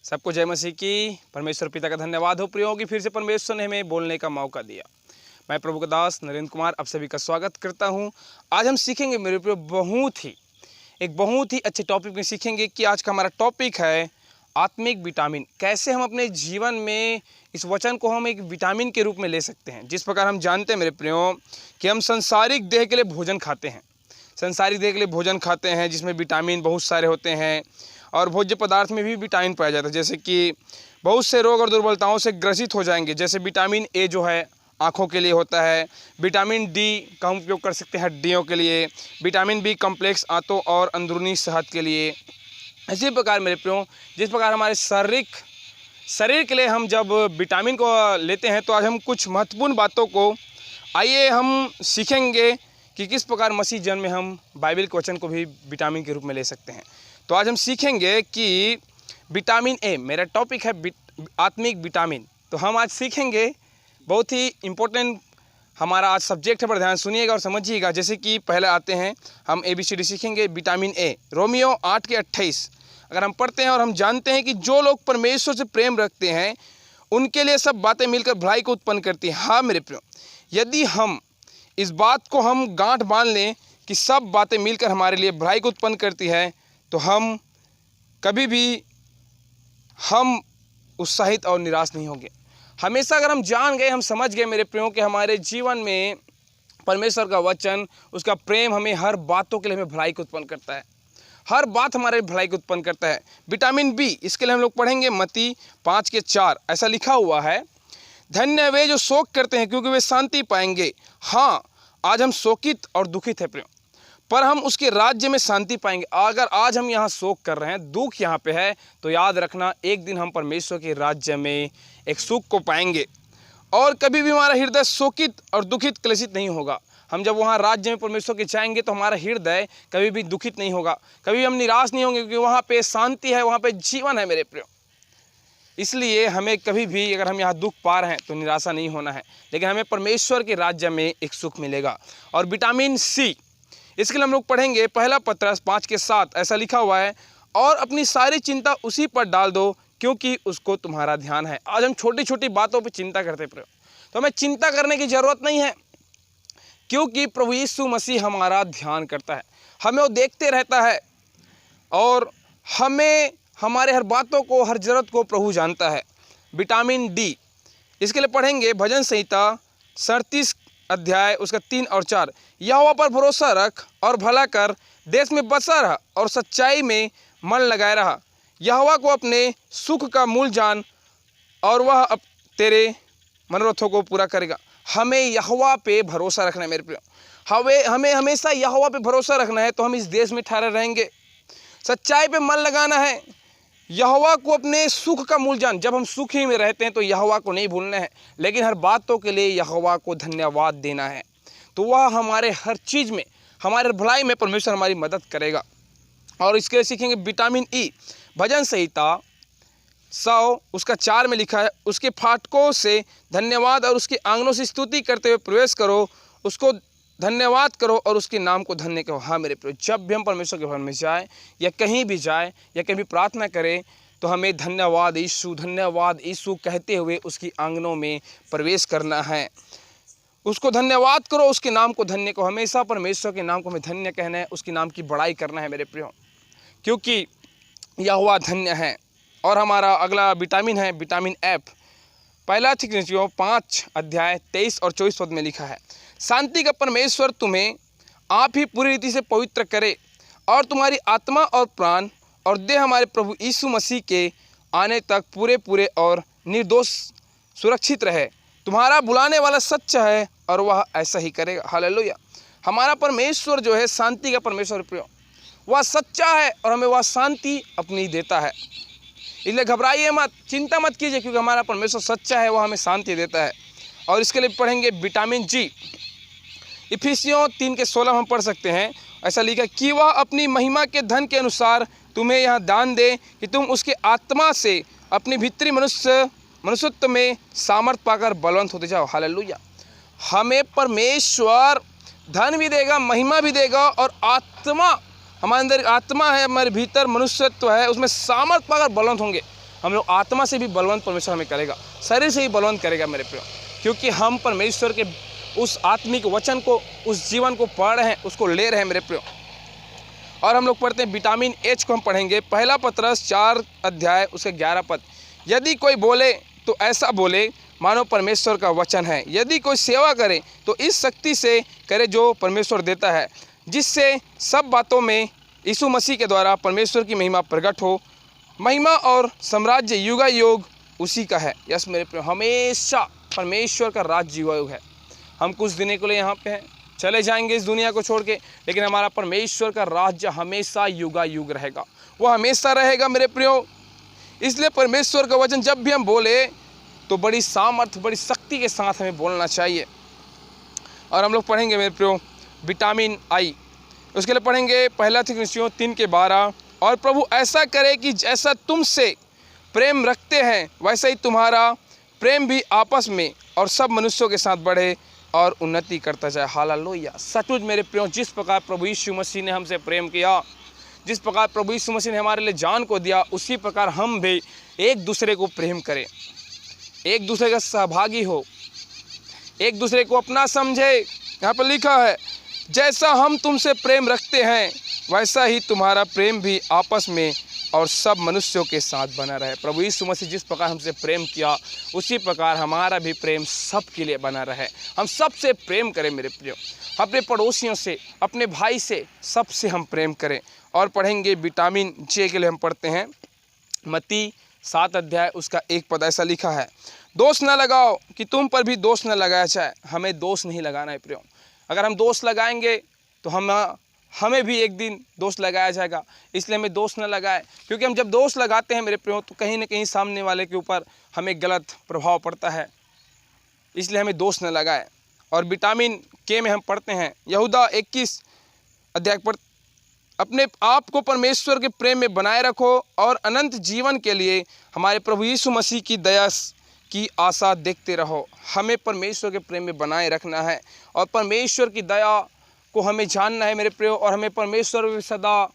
सबको जय मसीह की। परमेश्वर पिता का धन्यवाद हो प्रियो कि फिर से परमेश्वर ने हमें बोलने का मौका दिया। मैं प्रभु का दास नरेंद्र कुमार आप सभी का स्वागत करता हूं। आज हम सीखेंगे मेरे प्रियो बहुत ही अच्छे टॉपिक में सीखेंगे कि आज का हमारा टॉपिक है आत्मिक विटामिन। कैसे हम अपने जीवन में इस वचन को हम एक विटामिन के रूप में ले सकते हैं। जिस प्रकार हम जानते हैं मेरे प्रियो कि हम संसारिक देह के लिए भोजन खाते हैं, संसारिक देह के लिए भोजन खाते हैं जिसमें विटामिन बहुत सारे होते हैं और भोज्य पदार्थ में भी विटामिन पाया जाता है। जैसे कि बहुत से रोग और दुर्बलताओं से ग्रसित हो जाएंगे। जैसे विटामिन ए जो है आँखों के लिए होता है, विटामिन डी का हम उपयोग कर सकते हैं हड्डियों के लिए, विटामिन बी कम्प्लेक्स आंतों और अंदरूनी सेहत के लिए। इसी प्रकार मेरे प्रियो जिस प्रकार हमारे शरीर के लिए हम जब विटामिन को लेते हैं तो आज हम कुछ महत्वपूर्ण बातों को आइए हम सीखेंगे कि किस प्रकार मसीह जन में हम बाइबल के वचन को भी विटामिन के रूप में ले सकते हैं। तो आज हम सीखेंगे कि विटामिन ए, मेरा टॉपिक है आत्मिक विटामिन। तो हम आज सीखेंगे, बहुत ही इम्पोर्टेंट हमारा आज सब्जेक्ट है, पर ध्यान सुनिएगा और समझिएगा। जैसे कि पहले आते हैं हम ABCD सीखेंगे। विटामिन ए, रोमियो 8:28 अगर हम पढ़ते हैं और हम जानते हैं कि जो लोग परमेश्वर से प्रेम रखते हैं उनके लिए सब बातें मिलकर भलाई को उत्पन्न करती हैं। हाँ मेरे प्रियो, यदि हम इस बात को हम गांठ बांध लें कि सब बातें मिलकर हमारे लिए भलाई को उत्पन्न करती है तो हम कभी भी हम उत्साहित और निराश नहीं होंगे। हमेशा अगर हम जान गए, हम समझ गए मेरे प्रियो कि हमारे जीवन में परमेश्वर का वचन, उसका प्रेम हमें हर बातों के लिए हमें भलाई को उत्पन्न करता है, हर बात हमारे भलाई को उत्पन्न करता है। विटामिन बी, इसके लिए हम लोग पढ़ेंगे मत्ती 5:4 ऐसा लिखा हुआ है, धन्य वे जो शोक करते हैं क्योंकि वे शांति पाएंगे। हाँ, आज हम शोकित और दुखित है प्रियो, पर हम उसके राज्य में शांति पाएंगे। अगर आज हम यहाँ शोक कर रहे हैं, दुख यहाँ पे है, तो याद रखना एक दिन हम परमेश्वर के राज्य में एक सुख को पाएंगे और कभी भी हमारा हृदय शोकित और दुखित क्लेशित नहीं होगा। हम जब वहाँ राज्य में परमेश्वर के जाएंगे तो हमारा हृदय कभी भी दुखित नहीं होगा, कभी हम निराश नहीं होंगे, क्योंकि वहाँ पे शांति है, वहाँ पे जीवन है मेरे प्रियो। इसलिए हमें कभी भी अगर हम यहाँ दुख पा रहे हैं तो निराशा नहीं होना है, लेकिन हमें परमेश्वर के राज्य में एक सुख मिलेगा। और विटामिन सी, इसके लिए हम लोग पढ़ेंगे पहला पत्रस 5:7 ऐसा लिखा हुआ है, और अपनी सारी चिंता उसी पर डाल दो क्योंकि उसको तुम्हारा ध्यान है। आज हम छोटी छोटी बातों पे चिंता करते हैं, तो हमें चिंता करने की ज़रूरत नहीं है, क्योंकि प्रभु यीशु मसीह हमारा ध्यान करता है, हमें वो देखते रहता है और हमें हमारे हर बातों को, हर ज़रूरत को प्रभु जानता है। विटामिन डी, इसके लिए पढ़ेंगे भजन संहिता 37 अध्याय उसका 3 और 4, यहोवा पर भरोसा रख और भला कर, देश में बसा रहा और सच्चाई में मन लगाए रहा। यहोवा को अपने सुख का मूल जान और वह अब तेरे मनोरथों को पूरा करेगा। हमें यहोवा पे भरोसा रखना है मेरे प्रियो, हमें हमेशा यहोवा पे भरोसा रखना है, तो हम इस देश में ठहरे रहेंगे। सच्चाई पे मन लगाना है, यहोवा को अपने सुख का मूल जान। जब हम सुखी में रहते हैं तो यहोवा को नहीं भूलना है, लेकिन हर बातों के लिए यहोवा को धन्यवाद देना है, तो वह हमारे हर चीज़ में, हमारे भलाई में परमेश्वर हमारी मदद करेगा। और इसके लिए सीखेंगे विटामिन ई, भजन संहिता 100 उसका 4 में लिखा है, उसके फाटकों से धन्यवाद और उसके आंगनों से स्तुति करते हुए प्रवेश करो, उसको धन्यवाद करो और उसके नाम को धन्य करो। हाँ मेरे प्रिय, जब भी हम परमेश्वर के भवन में जाए या कहीं भी जाए या कहीं भी प्रार्थना करें तो हमें धन्यवाद यीशु कहते हुए उसकी आंगनों में प्रवेश करना है। उसको धन्यवाद करो, उसके नाम को धन्य करो। हमेशा परमेश्वर के नाम को हमें धन्य कहना है, उसके नाम की बड़ाई करना है मेरे प्रियो, क्योंकि यहोवा धन्य है। और हमारा अगला विटामिन है विटामिन एफ, पहला थिस्सलुनीकियों 5 अध्याय 23 और 24 पद में लिखा है, शांति का परमेश्वर तुम्हें आप ही पूरी रीति से पवित्र करे और तुम्हारी आत्मा और प्राण और देह हमारे प्रभु यीशु मसीह के आने तक पूरे और निर्दोष सुरक्षित रहे। तुम्हारा बुलाने वाला सच्चा है और वह ऐसा ही करेगा। हालेलुया। हमारा परमेश्वर जो है शांति का परमेश्वर प्रियो, वह सच्चा है और हमें वह शांति अपनी देता है। इसलिए घबराइए मत, चिंता मत कीजिए, क्योंकि हमारा परमेश्वर सच्चा है, वह हमें शांति देता है। और इसके लिए पढ़ेंगे विटामिन जी, इफिसियों 3:16 हम पढ़ सकते हैं, ऐसा लिखा कि वह अपनी महिमा के धन के अनुसार तुम्हें यह दान दे कि तुम उसके आत्मा से अपनी भीतरी मनुष्यत्व में सामर्थ पाकर बलवंत होते जाओ। हालेलुया। हमें परमेश्वर धन भी देगा, महिमा भी देगा और आत्मा, हमारे अंदर आत्मा है, हमारे भीतर मनुष्यत्व है, उसमें सामर्थ पाकर बलवंत होंगे। हम लोग आत्मा से भी बलवंत परमेश्वर हमें करेगा, शरीर से ही बलवंत करेगा मेरे प्रियो, क्योंकि हम परमेश्वर के उस आत्मिक वचन को, उस जीवन को पढ़ रहे हैं, उसको ले रहे हैं मेरे प्रियो। और हम लोग पढ़ते हैं विटामिन एच को हम पढ़ेंगे, पहला पतरस 4 अध्याय उसके 11 पद। यदि कोई बोले तो ऐसा बोले मानो परमेश्वर का वचन है, यदि कोई सेवा करे तो इस शक्ति से करे जो परमेश्वर देता है, जिससे सब बातों में यीशु मसीह के द्वारा परमेश्वर की महिमा प्रकट हो। महिमा और साम्राज्य युगायुग उसी का है। यस मेरे प्रिय, हमेशा परमेश्वर का राज्य युगायुग है। हम कुछ दिनों के लिए यहाँ पे हैं, चले जाएंगे इस दुनिया को छोड़ के, लेकिन हमारा परमेश्वर का राज्य हमेशा युगायुग रहेगा, वो हमेशा रहेगा मेरे प्रियो। इसलिए परमेश्वर का वचन जब भी हम बोले तो बड़ी सामर्थ्य, बड़ी शक्ति के साथ हमें बोलना चाहिए। और हम लोग पढ़ेंगे मेरे प्रियो विटामिन आई, उसके लिए पढ़ेंगे पहला थिस्सलुनीसियों 3:12। और प्रभु ऐसा करे कि जैसा तुमसे प्रेम रखते हैं वैसा ही तुम्हारा प्रेम भी आपस में और सब मनुष्यों के साथ बढ़े और उन्नति करता जाए। हालेलुया। सचमुच मेरे प्रियो, जिस प्रकार प्रभु यीशु मसीह ने हमसे प्रेम किया, जिस प्रकार प्रभु यीशु मसीह ने हमारे लिए जान को दिया, उसी प्रकार हम भी एक दूसरे को प्रेम करें, एक दूसरे का सहभागी हो, एक दूसरे को अपना समझे। यहाँ पर लिखा है जैसा हम तुमसे प्रेम रखते हैं वैसा ही तुम्हारा प्रेम भी आपस में और सब मनुष्यों के साथ बना रहे। प्रभु यीशु मसीह जिस प्रकार हमसे प्रेम किया, उसी प्रकार हमारा भी प्रेम सब के लिए बना रहे। हम सबसे प्रेम करें मेरे प्रियो, अपने पड़ोसियों से, अपने भाई से, सबसे हम प्रेम करें। और पढ़ेंगे विटामिन जे के लिए हम पढ़ते हैं मत्ती 7 अध्याय उसका 1 पद। ऐसा लिखा है दोष न लगाओ कि तुम पर भी दोष न लगाया जाए। हमें दोष नहीं लगाना है प्रियो। अगर हम दोष लगाएंगे तो हमें भी एक दिन दोष लगाया जाएगा, इसलिए हमें दोष न लगाए, क्योंकि हम जब दोष लगाते हैं मेरे प्रियो तो कहीं ना कहीं सामने वाले के ऊपर हमें गलत प्रभाव पड़ता है, इसलिए हमें दोष न लगाए। और विटामिन के में हम पढ़ते हैं यहूदा 21 अध्याय पर, अपने आप को परमेश्वर के प्रेम में बनाए रखो और अनंत जीवन के लिए हमारे प्रभु यीशु मसीह की दया की आशा देखते रहो। हमें परमेश्वर के प्रेम में बनाए रखना है और परमेश्वर की दया को हमें जानना है मेरे प्रियो, और हमें परमेश्वर में सदा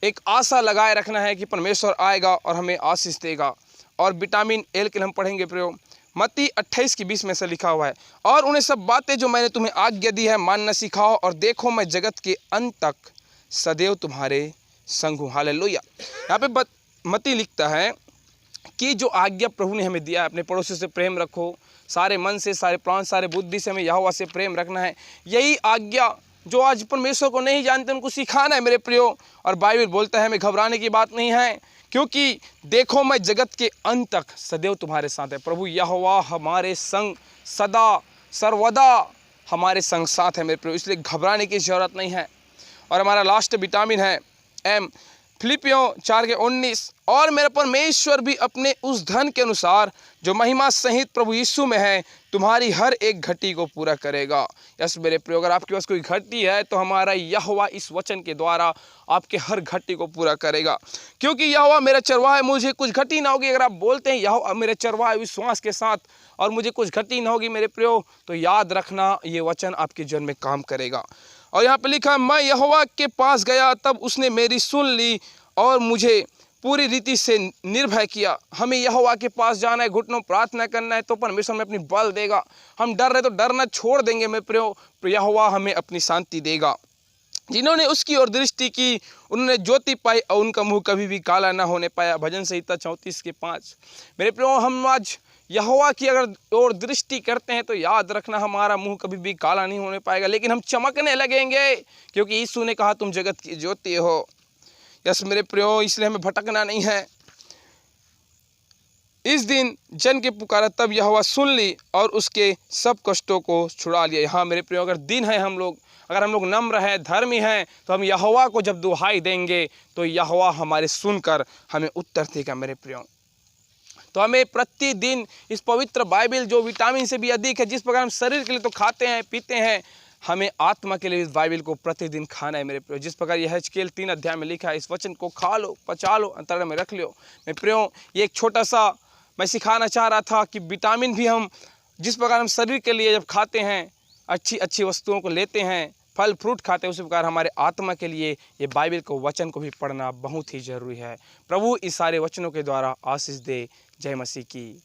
एक आशा लगाए रखना है कि परमेश्वर आएगा और हमें आशीष देगा। और विटामिन एल के लिए हम पढ़ेंगे प्रियो मत्ती 28:20 में से लिखा हुआ है और उन्हें सब बातें जो मैंने तुम्हें आज्ञा दी है मानना सिखाओ, और देखो मैं जगत के अंत तक सदैव तुम्हारे संग हूँ। हालेलुया। यहाँ पे मत्ती लिखता है कि जो आज्ञा प्रभु ने हमें दिया है, अपने पड़ोसी से प्रेम रखो, सारे मन से, सारे प्राण, सारे बुद्धि से हमें यहोवा से प्रेम रखना है। यही आज्ञा जो आज परमेश्वर को नहीं जानते उनको सिखाना है मेरे प्रियो। और बाइबल बोलता है हमें घबराने की बात नहीं है, क्योंकि देखो मैं जगत के अंत तक सदैव तुम्हारे साथ है। प्रभु यहोवा हमारे संग सदा सर्वदा हमारे संग साथ है मेरे प्रियो, इसलिए घबराने की ज़रूरत नहीं है। और हमारा लास्ट विटामिन है एम, फिलिपियों 4:19। और मेरा परमेश्वर भी अपने उस धन के अनुसार जो महिमा सहित प्रभु यीशु में है तुम्हारी हर एक घटी को पूरा करेगा। यस मेरे प्रियो, अगर आपके पास कोई घटी है तो हमारा यहोवा इस वचन के द्वारा आपके हर घटी को पूरा करेगा, क्योंकि यहोवा मेरा चरवाहा है, मुझे कुछ घटी ना होगी। अगर आप बोलते हैं यहोवा मेरा चरवाहा है विश्वास के साथ और मुझे कुछ घटी ना होगी मेरे प्रियो, तो याद रखना ये वचन आपके जीवन में काम करेगा। और यहाँ पे लिखा मैं यहोवा के पास गया तब उसने मेरी सुन ली और मुझे पूरी रीति से निर्भय किया। हमें यहोवा के पास जाना है, घुटनों प्रार्थना करना है, तो परमेश्वर में अपनी बल देगा। हम डर रहे तो डरना छोड़ देंगे मेरे प्रियो, यहोवा हमें अपनी शांति देगा। जिन्होंने उसकी ओर दृष्टि की उन्होंने ज्योति पाई और उनका मुंह कभी भी काला ना होने पाया। भजन संहिता 34:5। मेरे प्रियो, हम आज यहोवा की अगर ओर दृष्टि करते हैं तो याद रखना हमारा मुंह कभी भी काला नहीं होने पाएगा, लेकिन हम चमकने लगेंगे, क्योंकि यीशु ने कहा तुम जगत की ज्योति हो। यस मेरे प्रियो, इसलिए हमें भटकना नहीं है। इस दिन जन के पुकारा तब यहोवा सुन ली और उसके सब कष्टों को छुड़ा लिया। यहाँ मेरे प्रियो, अगर दिन है अगर हम लोग नम्र हैं, धर्मी हैं, तो हम यहोवा को जब दुहाई देंगे तो यहोवा हमारे सुनकर हमें उत्तर देगा मेरे प्रियो। तो हमें प्रतिदिन इस पवित्र बाइबल जो विटामिन से भी अधिक है, जिस प्रकार हम शरीर के लिए तो खाते हैं पीते हैं, हमें आत्मा के लिए इस बाइबल को प्रतिदिन खाना है मेरे प्रियो। जिस प्रकार यह हेजकेल 3 अध्याय में लिखा है, इस वचन को खा लो, पचा लो, अंतर्मन में रख लो। मेरे प्रियो, ये एक छोटा सा मैं सिखाना चाह रहा था कि विटामिन भी हम जिस प्रकार हम शरीर के लिए जब खाते हैं, अच्छी अच्छी वस्तुओं को लेते हैं, फल फ्रूट खाते हैं उसी प्रकार हमारे आत्मा के लिए ये बाइबल को वचन को भी पढ़ना बहुत ही ज़रूरी है। प्रभु इस सारे वचनों के द्वारा आशीष दे। जय मसीह की।